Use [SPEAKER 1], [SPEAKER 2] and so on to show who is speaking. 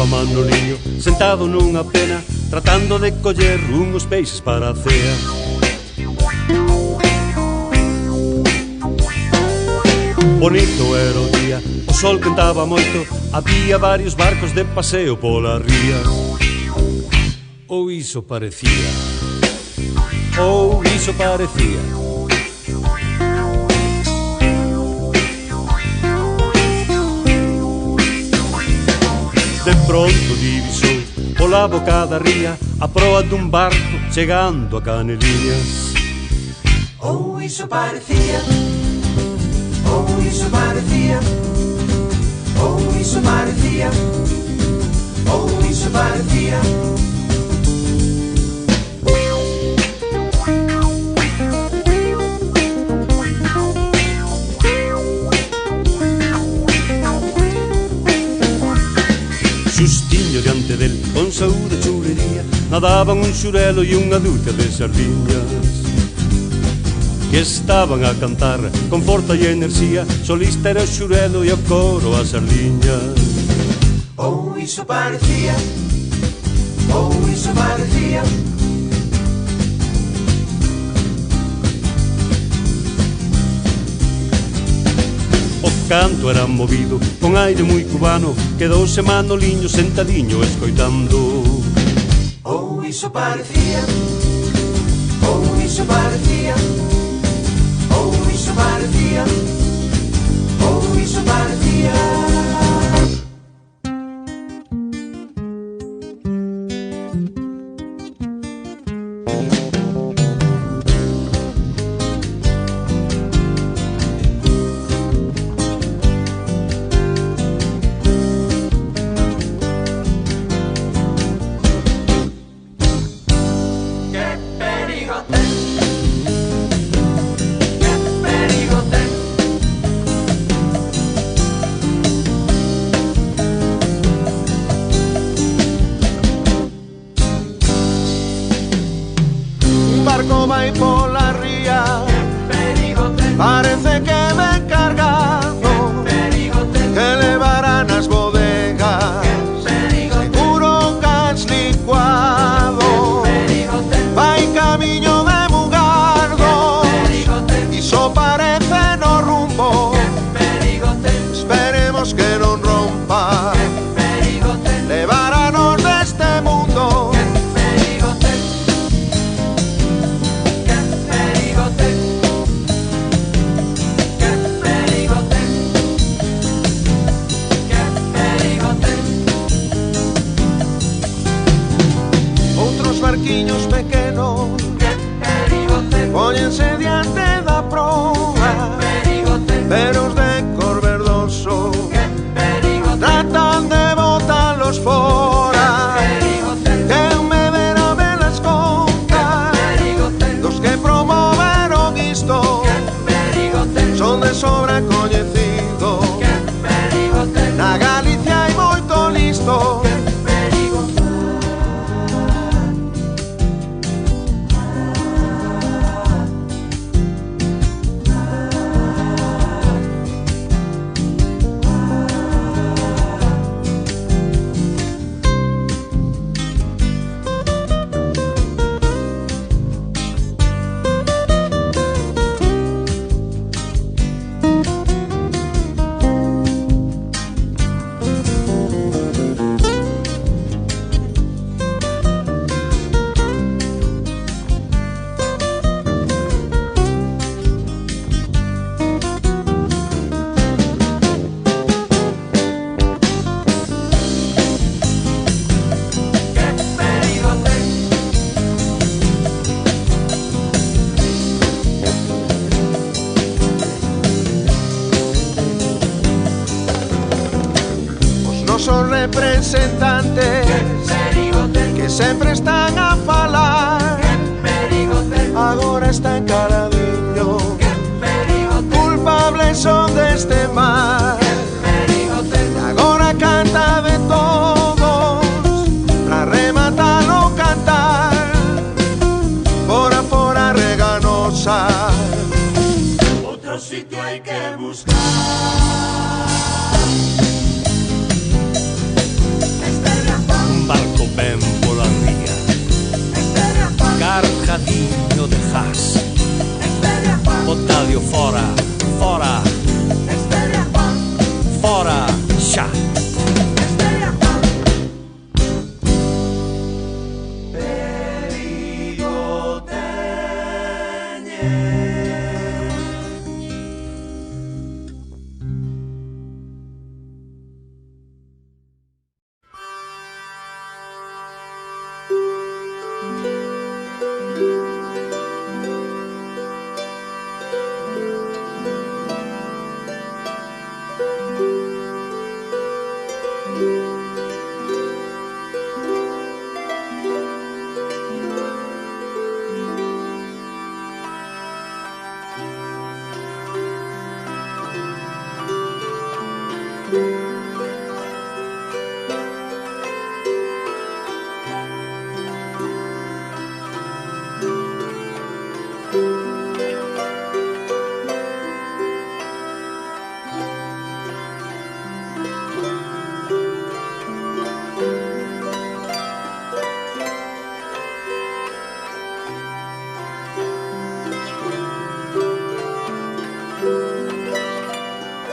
[SPEAKER 1] Manoliño sentado nunha pena, tratando de coller unhos peixes para a cea. Bonito era o día, o sol quentaba moito, había varios barcos de paseo pola ría. Ou iso parecía, ou iso parecía. De pronto divisou pola boca da ría a proa dun barco chegando a Caneliñas.
[SPEAKER 2] Ou iso parecía, ou iso parecía, ou iso parecía, ou iso parecía.
[SPEAKER 1] Xustiño diante del, con saúde e chulería, nadaban un xurelo e unha dúcia de sardiñas que estaban a cantar con forza e enerxía. Solista era o xurelo e o coro as sardiñas.
[SPEAKER 2] Ou iso parecía, ou iso parecía.
[SPEAKER 1] O canto era movido con aire moi cubano, quedouse Manoliño sentadiño escoitando.
[SPEAKER 2] Ou iso parecía, ou iso parecía, ou iso parecía, ou iso parecía.
[SPEAKER 3] Vai pola ría, parece que ven cargando, que levarán as bodegas, seguro gas licuado, vai camiño de Mugardo, iso parece no rumbo, esperemos que non rompa, leváranos deste mundo. Barquiños pequenos póñense diante da proa, pero os de cor verdoso tratan de botalos fora. Quen me verá velas contas dos que promoveron isto, son de sobra coñecidos, na Galicia hai moito listo. Son representantes que sempre están a falar, agora está encaradiño, culpables son deste mal, agora canta de todos pra rematalo cantar, fora fora reganosa, outro sitio hai que buscar.
[SPEAKER 4] fora, fora.